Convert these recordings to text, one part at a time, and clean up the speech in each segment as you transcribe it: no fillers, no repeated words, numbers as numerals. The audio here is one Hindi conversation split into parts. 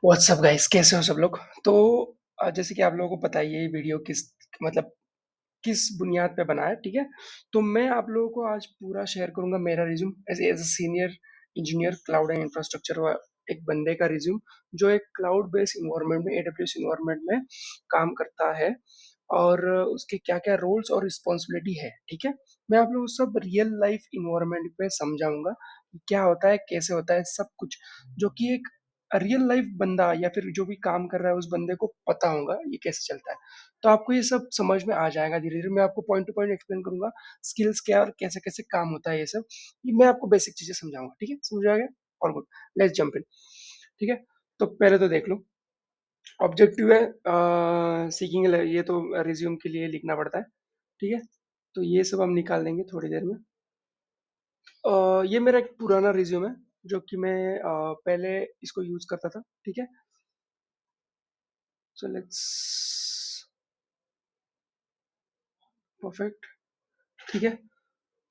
व्हाट्सअप गाइस, कैसे हो सब लोग? तो जैसे कि आप लोगों को पता ही है ये वीडियो मतलब किस बुनियाद पे बना है, ठीक है? तो मैं आप लोगों को आज पूरा शेयर करूंगा मेरा resume as a senior engineer cloud and infrastructure, एक बंदे का रिज्यूम जो एक क्लाउड बेस्ड इन्वायरमेंट में, एडब्ल्यूएस इन्वायरमेंट में काम करता है, और उसके क्या क्या रोल्स और रिस्पॉन्सिबिलिटी है, ठीक है? मैं आप लोगों को सब रियल लाइफ इन्वायरमेंट पे समझाऊंगा कि क्या होता है, कैसे होता है, सब कुछ जो कि एक रियल लाइफ बंदा या फिर जो भी काम कर रहा है उस बंदे को पता होगा ये कैसे चलता है। तो आपको ये सब समझ में आ जाएगा धीरे धीरे। मैं आपको पॉइंट टू पॉइंट एक्सप्लेन करूंगा स्किल्स क्या है और कैसे कैसे काम होता है ये सब। ये मैं आपको बेसिक चीजें समझाऊंगा, ठीक है? समझ आ गया? और गुड, लेट्स जंप इन। ठीक है, तो पहले तो देख लो, ऑब्जेक्टिव है सीकिंग, ये तो रिज्यूम के लिए लिखना पड़ता है, ठीक है? तो ये सब हम निकाल देंगे थोड़ी देर में। ये मेरा एक पुराना रिज्यूम है जो कि मैं पहले इसको यूज करता था, ठीक है? सो लेट्स, परफेक्ट, ठीक है?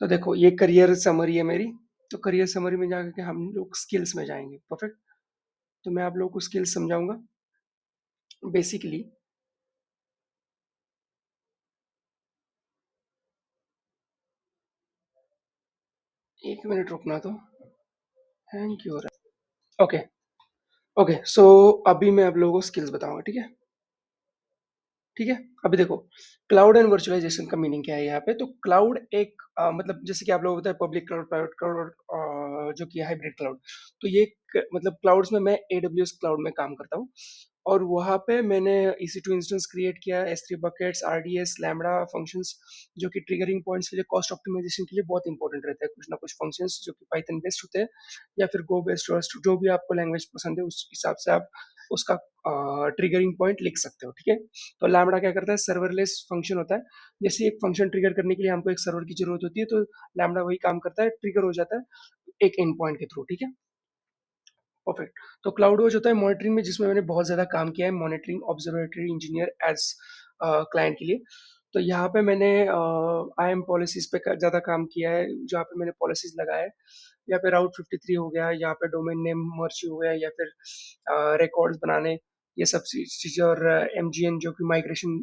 तो देखो ये करियर समरी है मेरी। तो करियर समरी में जाकर के हम लोग स्किल्स में जाएंगे, परफेक्ट। तो मैं आप लोगों को स्किल्स समझाऊंगा बेसिकली। 1 मिनट रुकना तो, थैंक यू। ओके, ओके, सो अभी मैं आप लोगों को स्किल्स बताऊंगा, ठीक है? ठीक है, अभी देखो, क्लाउड एंड वर्चुअलाइजेशन का मीनिंग क्या है यहाँ पे। तो क्लाउड एक मतलब जैसे कि आप लोगों को पता है, पब्लिक क्लाउड, प्राइवेट क्लाउड, जो कि हाइब्रिड क्लाउड। तो ये मतलब क्लाउड्स में मैं एडब्ल्यूएस क्लाउड में काम करता हूँ, और वहाँ पे मैंने EC2 इंस्टेंस क्रिएट किया, S3 buckets, RDS, lambda functions, जो कि ट्रिगरिंग पॉइंट्स के लिए, कॉस्ट ऑप्टिमाइजेशन के लिए बहुत इंपॉर्टेंट रहता है। कुछ ना कुछ फंक्शंस जो कि पाइथन बेस्ड होते हैं या फिर गो बेस्ड, जो भी आपको लैंग्वेज पसंद है उस हिसाब से आप उसका ट्रिगरिंग पॉइंट लिख सकते हो, ठीक है? तो लैम्बडा क्या करता है, सर्वरलेस फंक्शन होता है। जैसे एक फंक्शन ट्रिगर करने के लिए हमको एक सर्वर की जरूरत होती है, तो लैम्बडा वही काम करता है, ट्रिगर हो जाता है एक एंड पॉइंट के थ्रू, ठीक है? परफेक्ट। तो क्लाउड वॉच होता है मॉनिटरिंग में, जिसमें मैंने बहुत ज़्यादा काम किया है, monitoring observatory engineer as client के लिए। तो यहाँ पे मैंने IAM पॉलिसीज पे ज़्यादा काम किया है, जहाँ पे मैंने पॉलिसीज लगाया है। यहाँ पे राउट 53 हो गया, यहाँ पे डोमेन नेम मर्ज हो गया, या फिर रिकॉर्ड्स बनाने, ये सब चीज़ें, और MGN जो कि माइग्रेशन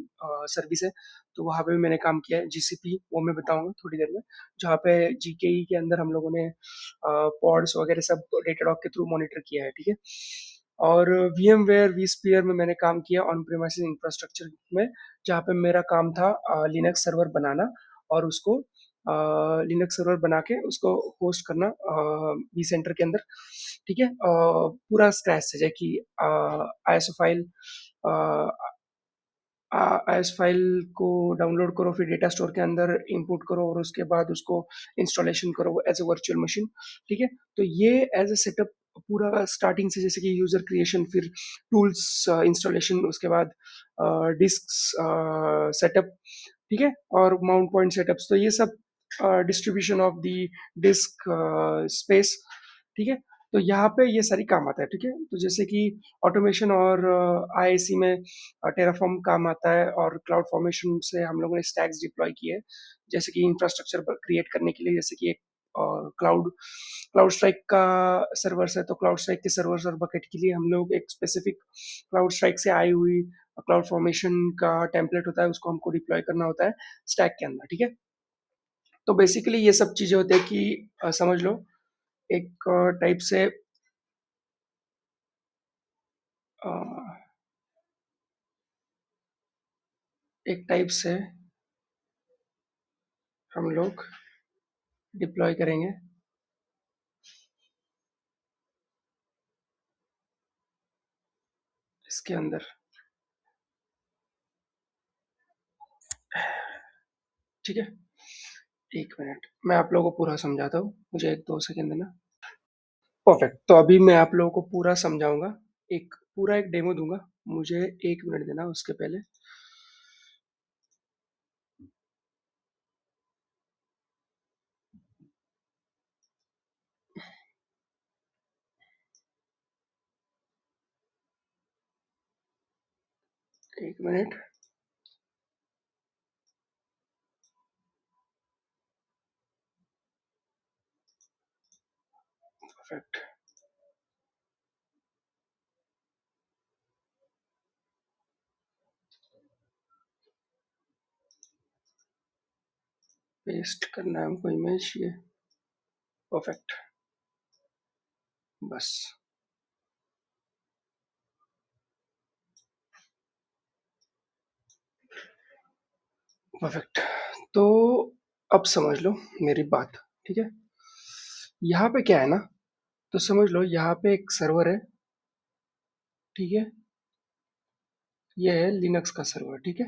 सर्विस है, तो वहाँ पे भी मैंने काम किया है। GCP वो मैं बताऊंगा थोड़ी देर में, जहाँ पे GKE के अंदर हम लोगों ने पॉड्स वगैरह सब डेटाडॉग के थ्रू मॉनिटर किया है, ठीक है? और VMware vSphere में मैंने काम किया ऑन प्रेमाइसिस इंफ्रास्ट्रक्चर में, जहाँ पे मेरा काम था लिनक्स सर्वर बनाना, और उसको लिनक्स सर्वर बना के उसको होस्ट करना वी सेंटर के अंदर, ठीक है? पूरा स्क्रैच से, जैसे कि ISO फाइल, IS फाइल को डाउनलोड करो, फिर डेटा स्टोर के अंदर इंपोर्ट करो, और उसके बाद उसको इंस्टॉलेशन करो एज ए वर्चुअल मशीन, ठीक है? तो ये एज ए सेटअप पूरा स्टार्टिंग से, जैसे कि यूजर क्रिएशन, फिर टूल्स इंस्टॉलेशन, उसके बाद डिस्क सेटअप, ठीक है? और माउंट पॉइंट सेटअप्स, तो ये सब distribution of the disc space, ठीक है? तो यहाँ पे ये सारी काम आता है, ठीक है? तो जैसे कि ऑटोमेशन और IIC में टेराफॉर्म काम आता है, और क्लाउड फॉर्मेशन से हम लोगों ने स्टैक्स डिप्लॉय किए हैं, जैसे कि इंफ्रास्ट्रक्चर पर क्रिएट करने के लिए। जैसे कि एक क्लाउड क्लाउड स्ट्राइक का सर्वर्स है, तो क्लाउड स्ट्राइक के सर्वर्स और बकेट के लिए हम लोग एक स्पेसिफिक क्लाउड स्ट्राइक से आई हुई क्लाउड फॉर्मेशन का टेम्पलेट होता है, उसको हमको डिप्लॉय करना होता है स्टैक के अंदर, ठीक है? तो बेसिकली ये सब चीजें होती है कि समझ लो, एक टाइप से अ, एक टाइप से हम लोग डिप्लॉय करेंगे इसके अंदर, ठीक है? 1 मिनट, मैं आप लोगों को पूरा समझाता हूँ, मुझे 1-2 सेकेंड देना। परफेक्ट, तो अभी मैं आप लोगों को पूरा समझाऊंगा, एक पूरा एक डेमो दूंगा। मुझे 1 मिनट देना उसके पहले। 1 मिनट, परफेक्ट। पेस्ट करना है हमको इमेज ये, परफेक्ट, बस। परफेक्ट। तो अब समझ लो मेरी बात, ठीक है। यहाँ पे क्या है ना, तो समझ लो यहाँ पे एक सर्वर है, ठीक है। ये है लिनक्स का सर्वर, ठीक है।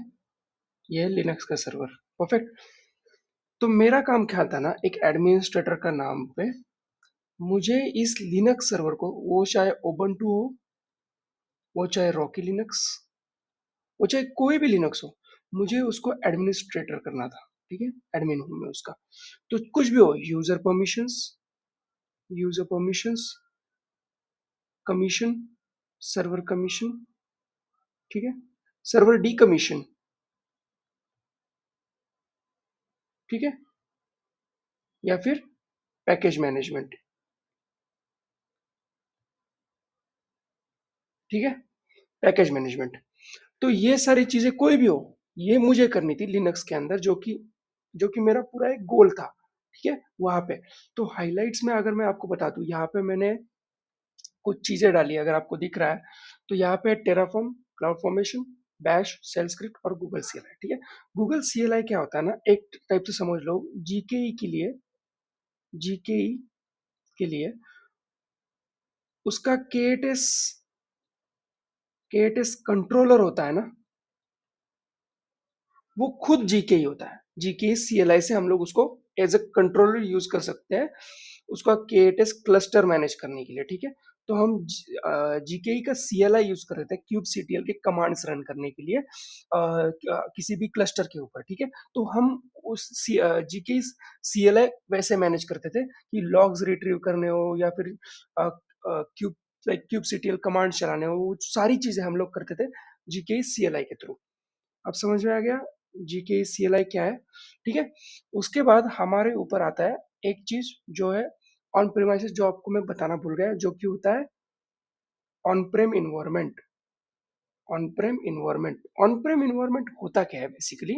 ये है लिनक्स का सर्वर, परफेक्ट। तो मेरा काम क्या था ना, एक एडमिनिस्ट्रेटर का नाम पे मुझे इस लिनक्स सर्वर को, वो चाहे ओबंटू हो, वो चाहे रॉकी लिनक्स, वो चाहे कोई भी लिनक्स हो, मुझे उसको एडमिनिस्ट्रेटर करना था, ठीक है। एडमिन हूँ मैं उसका। तो कुछ भी हो, user permissions, commission, server commission, ठीक है, सर्वर डीकमीशन, ठीक है, या फिर पैकेज मैनेजमेंट, ठीक है, पैकेज मैनेजमेंट। तो ये सारी चीजें कोई भी हो, ये मुझे करनी थी लिनक्स के अंदर, जो कि मेरा पूरा एक गोल था, ठीक है, वहां पे। तो हाइलाइट्स में अगर मैं आपको बता दूं, यहाँ पे मैंने कुछ चीजें डाली, अगर आपको दिख रहा है तो यहाँ पे Terraform, cloud formation, bash, shell script और गूगल सीएलआई, ठीक है। गूगल सीएलआई क्या होता है ना, एक टाइप से समझ लो जीकेई के लिए, जीकेई के लिए उसका केएटएस कंट्रोलर होता है ना, वो खुद जीके ही होता है। जीके सीएलआई से हम लोग उसको एज अ कंट्रोलर यूज कर सकते हैं, उसका केएटएस क्लस्टर मैनेज करने के लिए, ठीक है। तो हम जीके का सीएलआई यूज कर रहे थे क्यूब सीटीएल के कमांड्स रन करने के लिए, किसी भी क्लस्टर के ऊपर, ठीक है। तो हम उस जीके सीएलआई वैसे मैनेज करते थे कि लॉग्स रिट्रीव करने हो, या फिर cube like cube CTL command चलाने हो, वो सारी चीजें हम लोग करते थे जीके सीएलआई के थ्रू। अब समझ में आ गया जीके सीएलआई क्या है, ठीक है। उसके बाद हमारे ऊपर आता है एक चीज जो है ऑन प्रेमाइसेस, जो आपको मैं बताना भूल गया, जो कि होता है on Prem environment. On Prem environment होता क्या है बेसिकली,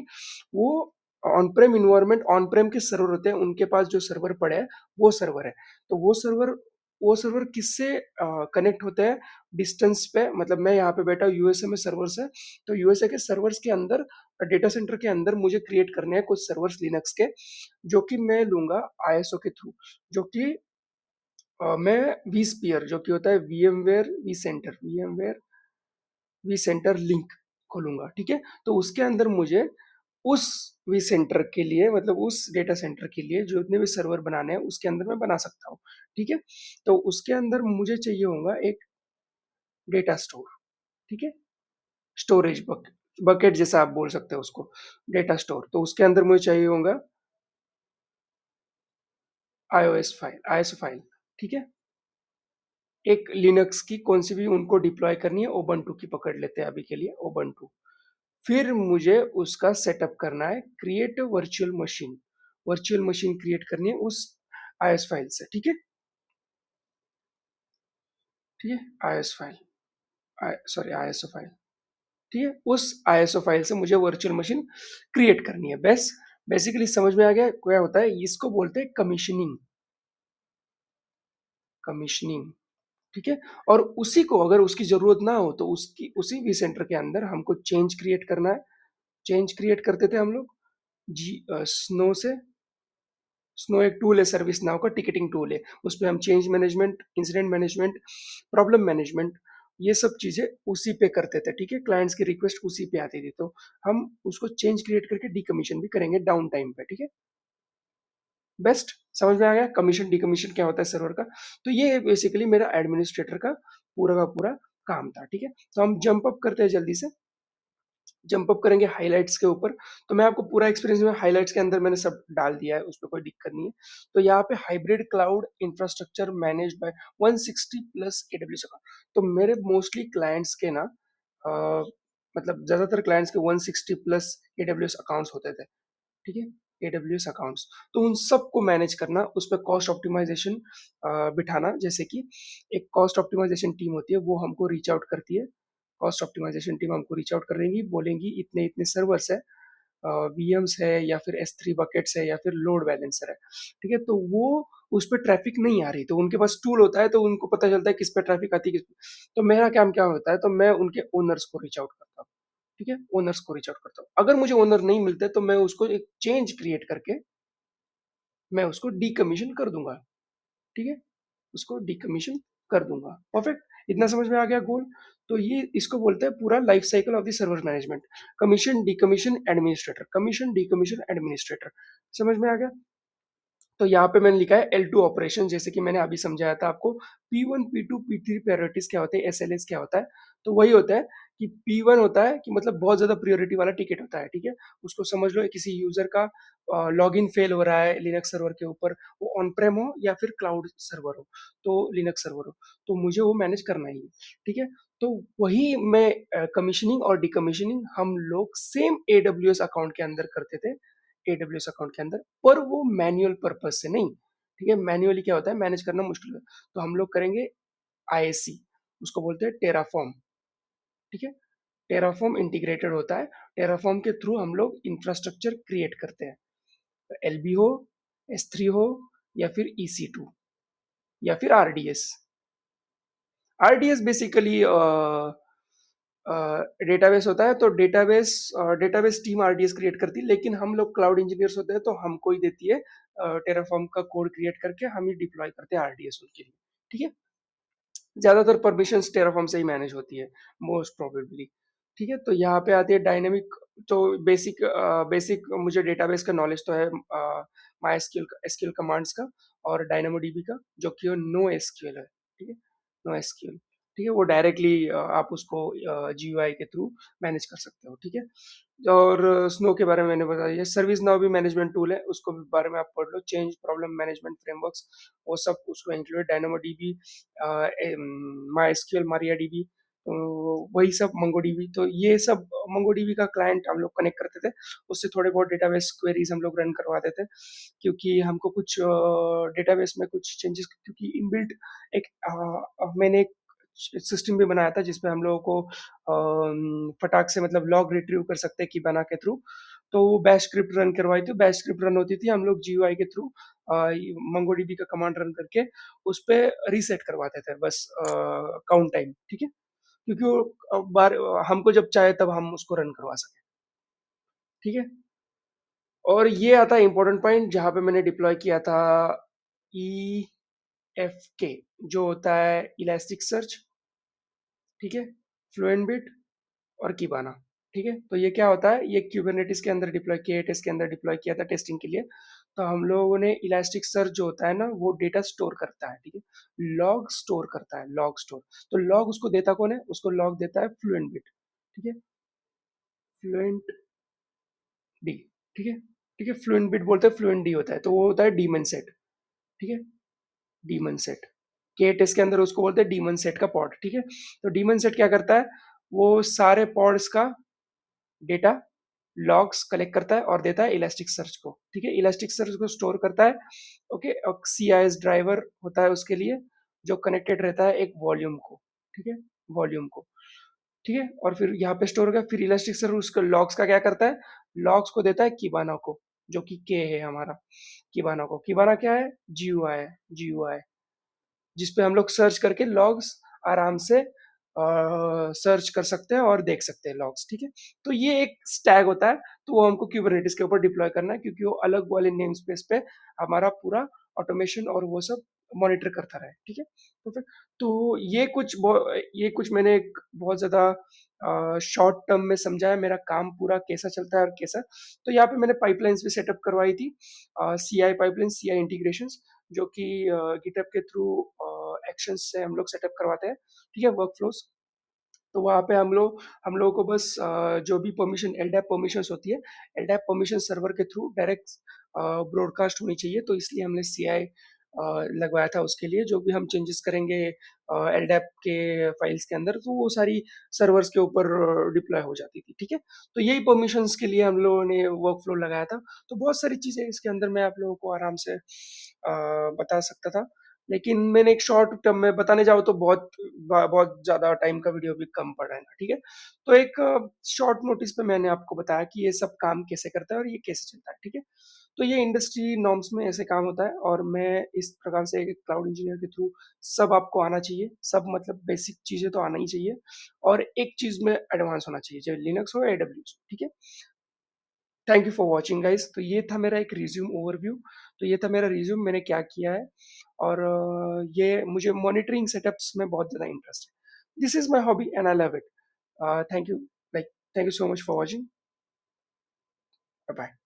वो ऑन प्रेम के सर्वर होते हैं, उनके पास जो सर्वर पड़े हैं वो सर्वर है। तो वो सर्वर किससे कनेक्ट होते हैं, डिस्टेंस पे, मतलब मैं यहाँ पे बैठा हूँ यूएसए में सर्वर्स है, तो यूएसए के सर्वर्स के अंदर, डेटा सेंटर के अंदर मुझे क्रिएट करने हैं कुछ सर्वर्स लिनक्स के, जो कि मैं लूंगा आईएसओ के थ्रू, जो कि मैं वी स्पीयर, जो कि होता है वी सेंटर लिंक खोलूंगा, ठीक है। तो उसके अंदर मुझे उस वी सेंटर के लिए, मतलब उस डेटा सेंटर के लिए जो जितने भी सर्वर बनाने हैं उसके अंदर मैं बना सकता हूँ, ठीक है। तो उसके अंदर मुझे चाहिए होगा एक डेटा स्टोर, ठीक है, स्टोरेज बकेट, बकेट जैसा आप बोल सकते हो उसको, डेटा स्टोर। तो उसके अंदर मुझे चाहिए होगा आईएसओ फाइल, ठीक है। एक लिनक्स की कौन सी भी उनको डिप्लॉय करनी है, ओबंटू की पकड़ लेते हैं अभी के लिए, ओबंटू। फिर मुझे उसका सेटअप करना है, क्रिएट वर्चुअल मशीन क्रिएट करनी है उस आईएस फाइल से, ठीक है, ठीक है, IS file, sorry ISO file, ठीक है। उस आईएसओ फाइल से मुझे वर्चुअल मशीन क्रिएट करनी है, बस। बेसिकली समझ में आ गया क्या होता है, इसको बोलते हैं कमीशनिंग, कमीशनिंग, ठीक है। और उसी को अगर उसकी जरूरत ना हो तो उसकी उसी वी सेंटर के अंदर हमको चेंज क्रिएट करना है। चेंज क्रिएट करते थे हम लोग स्नो से। स्नो एक टूल है, सर्विस नाउ का टिकटिंग टूल है, उसमें हम change management, incident management, problem management, ये सब चीजें उसी पे करते थे, ठीक है। क्लाइंट्स की रिक्वेस्ट उसी पे आती थी, तो हम उसको चेंज क्रिएट करके डीकमीशन भी करेंगे डाउन टाइम पे, ठीक है। बेस्ट, समझ में आ गया कमीशन डीकमीशन क्या होता है सर्वर का। तो ये बेसिकली मेरा एडमिनिस्ट्रेटर का पूरा काम था, ठीक है। तो हम जंप अप करते हैं जल्दी से, जंप अप करेंगे हाइलाइट्स के ऊपर। तो मैं आपको पूरा एक्सपीरियंस में हाइलाइट्स के अंदर मैंने सब डाल दिया है, उसमें कोई दिक्कत नहीं है। तो यहाँ पे hybrid cloud infrastructure manage by 160 plus AWS account. तो मेरे मोस्टली क्लाइंट्स के ना, अ, मतलब ज्यादातर क्लाइंट्स के 160 प्लस एडब्ल्यूएस अकाउंट्स होते थे, ठीक है, एडब्ल्यूएस अकाउंट्स। तो उन सबको मैनेज करना, उस पर कॉस्ट ऑप्टिमाइजेशन बिठाना, जैसे कि एक कॉस्ट ऑप्टिमाइजेशन टीम होती है, वो हमको रीच आउट करती है, कॉस्ट ऑप्टिमाइजेशन टीम हमको रीच आउट करेंगी, बोलेंगी इतने इतने सर्वर्स है, वीएम्स है या फिर S3 बकेट्स है या फिर लोड बैलेंसर है, ठीक है, तो वो उस पर ट्रैफिक नहीं आ रही, तो उनके पास टूल होता है, तो उनको पता चलता है किस पे ट्रैफिक आती है, किस पे। तो मेरा काम क्या होता है, तो मैं उनके ओनर्स को रीच आउट करता हूँ, ठीक है, ओनर्स को रीच आउट करता हूँ। अगर मुझे ओनर नहीं मिलते तो मैं उसको एक चेंज क्रिएट करके मैं उसको डीकमीशन कर दूंगा, ठीक है, उसको डीकमीशन कर दूंगा। परफेक्ट, इतना समझ में आ गया गोल। तो ये इसको बोलते हैं पूरा life cycle of the server management. Commission, decommission, administrator, commission, decommission, administrator. समझ में आ गया। तो यहाँ पे मैंने लिखा है L2 ऑपरेशन, जैसे कि मैंने अभी समझाया था आपको। P1, P2, P3 प्रायोरिटीज क्या होते हैं, SLAs क्या होता है। तो वही होता है कि P1 होता है कि मतलब बहुत ज्यादा प्रियोरिटी वाला टिकट होता है, ठीक है। उसको समझ लो किसी यूजर का लॉगिन फेल हो रहा है लिनक्स सर्वर के ऊपर, वो ऑन प्रेम हो या फिर क्लाउड सर्वर हो, तो लिनक्स सर्वर हो, तो मुझे वो मैनेज करना ही है, ठीक है। तो वही मैं कमीशनिंग और डिकमीशनिंग हम लोग सेम AWS अकाउंट के अंदर करते थे, AWS अकाउंट के अंदर, पर वो मैनुअल पर्पज से नहीं, ठीक है। मैन्युअली क्या होता है, मैनेज करना मुश्किल है, तो हम लोग करेंगे IAC, उसको बोलते हैं टेराफॉर्म, ठीक है। टेराफॉर्म इंटीग्रेटेड होता है, टेराफॉर्म के थ्रू हम लोग इंफ्रास्ट्रक्चर क्रिएट करते हैं, LB हो, S3 हो, या फिर EC2, या फिर RDS। RDS बेसिकली डेटाबेस होता है, तो डेटाबेस टीम RDS क्रिएट करती है, लेकिन हम लोग क्लाउड इंजीनियर्स होते हैं, तो हमको ही देती है टेराफॉर्म का कोड क्रिएट करके हम ही डिप्लॉय करते हैं RDS उनके लिए, ठीक है। ज्यादातर परमिशंस टेराफॉर्म से ही मैनेज होती है, मोस्ट प्रोबेबली, ठीक है। तो यहाँ पे आती है डायनेमिक। तो बेसिक मुझे डेटाबेस का नॉलेज तो है, माई एसक्यूएल कमांड्स का और डायनामोडीबी का, जो कि नो एसक्यूएल है, ठीक है, नो एसक्यूएल, ठीक है। वो डायरेक्टली आप उसको GUI के थ्रू मैनेज कर सकते हो, ठीक है। और स्नो के बारे में मैंने बताया, ये सर्विस नाउ भी मैनेजमेंट टूल है, उसको भी बारे में आप पढ़ लो, चेंज प्रॉब्लम मैनेजमेंट फ्रेमवर्क्स, वो सब उसको इंक्लूड, डायनामोडीबी, माई एसक्यूएल, मारियाडीबी, वही सब, मंगोडीबी। तो ये सब मंगोडीबी का क्लाइंट हम लोग कनेक्ट करते थे, उससे थोड़े बहुत डेटाबेस क्वेरीज हम लोग रन करवाते थे, क्योंकि हमको कुछ डेटाबेस में कुछ चेंजेस, क्योंकि इनबिल्ट एक मैंने एक सिस्टम भी बनाया था जिसमें हम लोगों को फटाक से मतलब लॉग रिट्रीव कर सकते हैं कि बना के थ्रू। तो वो बैश स्क्रिप्ट रन करवाई थी, बैश स्क्रिप्ट रन होती थी, हम लोग GUI के थ्रू मंगोडीबी का कमांड रन करके उस पे रीसेट करवाते थे बस काउंट टाइम, ठीक है, क्योंकि वो बार हमको जब चाहे तब हम उसको रन करवा सके, ठीक है। और ये आता है इंपॉर्टेंट पॉइंट जहां पे मैंने डिप्लॉय किया था EFK, जो होता है इलास्टिक सर्च, ठीक है, फ्लुएंट बिट और कीबाना, ठीक है। तो ये क्या होता है, ये क्यूबरनेटिस के अंदर डिप्लॉय, K8s के अंदर डिप्लॉय किया था टेस्टिंग के लिए। तो हम लोगों ने इलास्टिक सर्च जो होता है ना, वो डेटा स्टोर करता है, ठीक है, लॉग स्टोर करता है, लॉग स्टोर। तो लॉग उसको देता कौन है, उसको लॉग देता है फ्लुएंट बिट, ठीक है, फ्लुएंट डी, ठीक है, ठीक है, फ्लुएंट बिट बोलते हैं, फ्लुएंट डी होता है, तो वो होता है डीमन सेट, ठीक है, डीमन सेट। K8s के अंदर उसको बोलते हैं डीमन सेट का पॉड, ठीक है। तो डीमन सेट क्या करता है, वो सारे पॉड्स का डेटा लॉग्स कलेक्ट करता है और देता है इलास्टिक सर्च को, ठीक है, इलास्टिक सर्च को स्टोर करता है, ओके। और CIS ड्राइवर होता है उसके लिए, जो कनेक्टेड रहता है एक वॉल्यूम को, ठीक है, वॉल्यूम को, ठीक है। और फिर यहाँ पे स्टोर होगा, फिर इलास्टिक सर्च उसको लॉग्स का क्या करता है, लॉग्स को देता है किबाना को, जो कि K है हमारा, किबाना को। किबाना क्या है, GUI है, GUI, जिसपे हम लोग सर्च करके लॉग्स आराम से सर्च कर सकते हैं और देख सकते हैं लॉग्स, ठीक है। तो ये एक स्टैग होता है, तो वो हमको कुबरनेटिस के ऊपर डिप्लॉय करना है, क्योंकि वो अलग वाले नेम स्पेस पे हमारा पूरा ऑटोमेशन और वो सब मॉनिटर करता रहे, ठीक है। तो फिर तो ये कुछ मैंने एक बहुत ज्यादा शॉर्ट टर्म में समझाया मेरा काम पूरा कैसा चलता है और कैसा। तो यहाँ पे मैंने पाइपलाइंस भी सेटअप करवाई थी, CI पाइपलाइन, CI इंटीग्रेशन, जो कि गिटहब के थ्रू एक्शन से हम लोग सेटअप करवाते हैं, ठीक है, वर्क फ्लोज। तो वहाँ पे हम लोगों को बस जो भी परमिशन, LDAP परमिशंस होती है, LDAP परमिशन सर्वर के थ्रू डायरेक्ट ब्रॉडकास्ट होनी चाहिए, तो इसलिए हमने CI लगवाया था उसके लिए। जो भी हम चेंजेस करेंगे LDAP के फाइल्स के अंदर, तो वो सारी सर्वर्स के ऊपर डिप्लॉय हो जाती थी, ठीक है। तो यही परमिशंस के लिए हम लोगों ने वर्क फ्लो लगाया था। तो बहुत सारी चीज़ें इसके अंदर मैं आप लोगों को आराम से बता सकता था, लेकिन मैंने एक शॉर्ट टर्म में बताने जाऊँ तो बहुत ज़्यादा टाइम का वीडियो भी कम पड़ जाएगा, ठीक है? तो एक शॉर्ट नोटिस पे मैंने आपको बताया कि ये सब काम कैसे करता है और ये कैसे चलता है, ठीक है? तो ये इंडस्ट्री नॉर्म्स में ऐसे काम होता है और मैं इस प्रकार से एक क्लाउड इंजीनियर के थ्रू सब आपको आना चाहिए, सब मतलब बेसिक चीज़ें तो आना ही चाहिए और एक चीज़ में एडवांस होना चाहिए, चाहे लिनक्स हो या एडब्ल्यूएस हो, ठीक है? Thank you for watching guys. तो ये था मेरा एक रिज्यूम ओवरव्यू। तो ये था मेरा रिज्यूम, मैंने क्या किया है और ये मुझे मॉनिटरिंग सेटअप्स में बहुत ज़्यादा इंटरेस्ट है। This is my hobby and I love it. Thank you like thank you so much for watching. Bye bye.